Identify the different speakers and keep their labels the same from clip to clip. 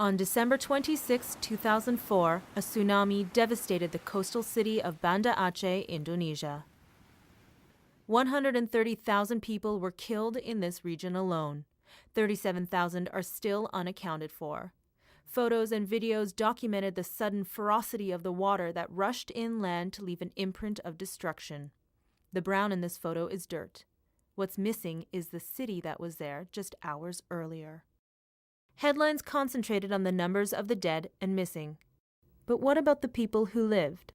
Speaker 1: On December 26, 2004, a tsunami devastated the coastal city of Banda Aceh, Indonesia. 130,000 people were killed in this region alone. 37,000 are still unaccounted for. Photos and videos documented the sudden ferocity of the water that rushed inland to leave an imprint of destruction. The brown in this photo is dirt. What's missing is the city that was there just hours earlier. Headlines concentrated on the numbers of the dead and missing. But what about the people who lived?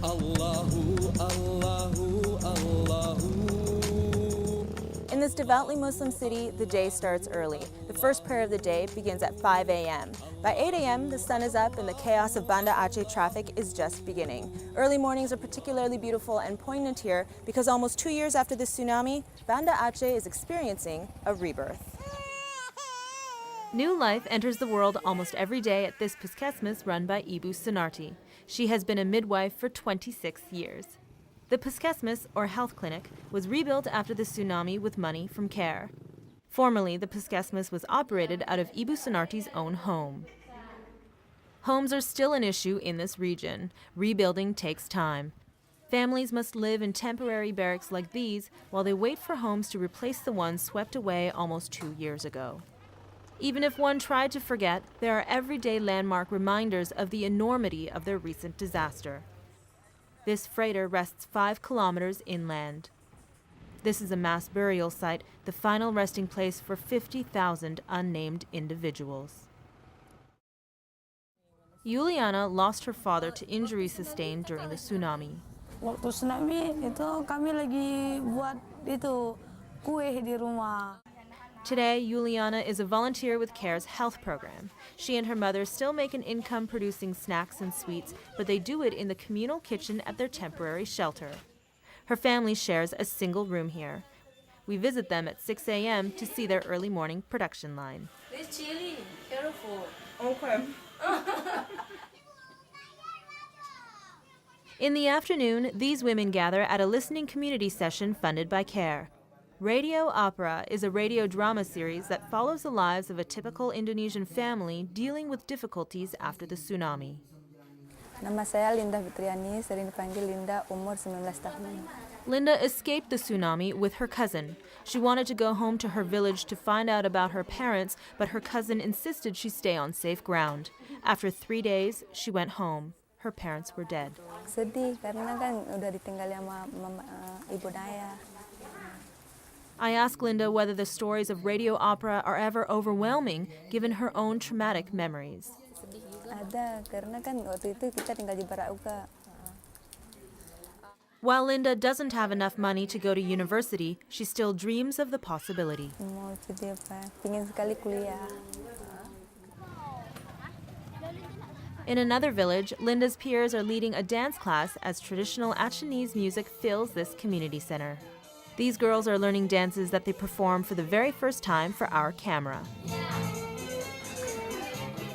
Speaker 2: Allahu, Allahu, Allahu.
Speaker 1: In this devoutly Muslim city, the day starts early. The first prayer of the day begins at 5 a.m. By 8 a.m., the sun is up and the chaos of Banda Aceh traffic is just beginning. Early mornings are particularly beautiful and poignant here because almost 2 years after the tsunami, Banda Aceh is experiencing a rebirth. New life enters the world almost every day at this puskesmas run by Ibu Sunarti. She has been a midwife for 26 years. The puskesmas, or health clinic, was rebuilt after the tsunami with money from CARE. Formerly, the puskesmas was operated out of Ibu Sunarti's own home. Homes are still an issue in this region. Rebuilding takes time. Families must live in temporary barracks like these while they wait for homes to replace the ones swept away almost 2 years ago. Even if one tried to forget, there are everyday landmark reminders of the enormity of their recent disaster. This freighter rests 5 kilometers inland. This is a mass burial site, the final resting place for 50,000 unnamed individuals. Juliana lost her father to injuries sustained during the tsunami.
Speaker 3: Waktu tsunami itu kami lagi buat itu kue di rumah.
Speaker 1: Today, Juliana is a volunteer with CARE's health program. She and her mother still make an income producing snacks and sweets, but they do it in the communal kitchen at their temporary shelter. Her family shares a single room here. We visit them at 6 a.m. to see their early morning production line.
Speaker 3: It's chilly. Careful.
Speaker 1: Okay. In the afternoon, these women gather at a listening community session funded by CARE. Radio Opera is a radio drama series that follows the lives of a typical Indonesian family dealing with difficulties after the tsunami.
Speaker 3: Nama saya Linda Fitriani, sering dipanggil Linda, umur 19 tahun.
Speaker 1: Linda escaped the tsunami with her cousin. She wanted to go home to her village to find out about her parents, but her cousin insisted she stay on safe ground. After 3 days, she went home. Her parents were dead.
Speaker 3: Sedih karena kan udah ditinggal sama ibu dan ayah.
Speaker 1: I ask Linda whether the stories of radio opera are ever overwhelming, given her own traumatic memories.
Speaker 3: Ada, karena kan waktu itu kita tinggal di Barauka.
Speaker 1: While Linda doesn't have enough money to go to university, she still dreams of the possibility.
Speaker 3: Mau jadi apa? Pingin sekali kuliah.
Speaker 1: In another village, Linda's peers are leading a dance class as traditional Achenese music fills this community center. These girls are learning dances that they perform for the very first time for our camera.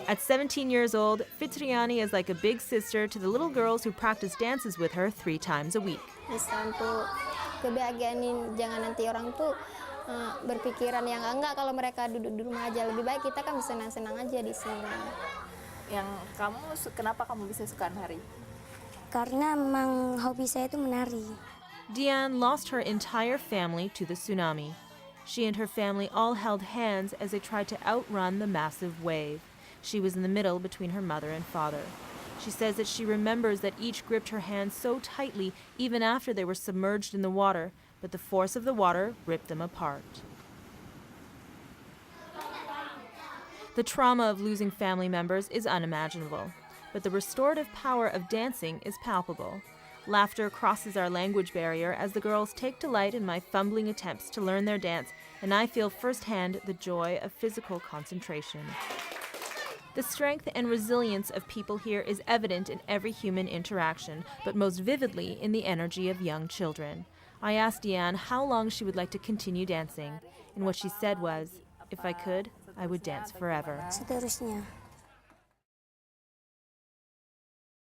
Speaker 1: At 17 years old, Fitriani is like a big sister to the little girls who practice dances with her 3 times a week.
Speaker 4: Bisa untuk kebahagiaan, jangan nanti orang tuh berpikiran yang enggak kalau mereka duduk di rumah aja. Lebih baik kita kan bisa senang-senang aja di sini.
Speaker 5: Kenapa kamu bisa suka nari?
Speaker 4: Karena memang hobi saya itu menari.
Speaker 1: Diane lost her entire family to the tsunami. She and her family all held hands as they tried to outrun the massive wave. She was in the middle between her mother and father. She says that she remembers that each gripped her hands so tightly even after they were submerged in the water, but the force of the water ripped them apart. The trauma of losing family members is unimaginable, but the restorative power of dancing is palpable. Laughter crosses our language barrier as the girls take delight in my fumbling attempts to learn their dance, and I feel firsthand the joy of physical concentration. The strength and resilience of people here is evident in every human interaction, but most vividly in the energy of young children. I asked Diane how long she would like to continue dancing, and what she said was, if I could, I would dance forever.
Speaker 4: Seterusnya.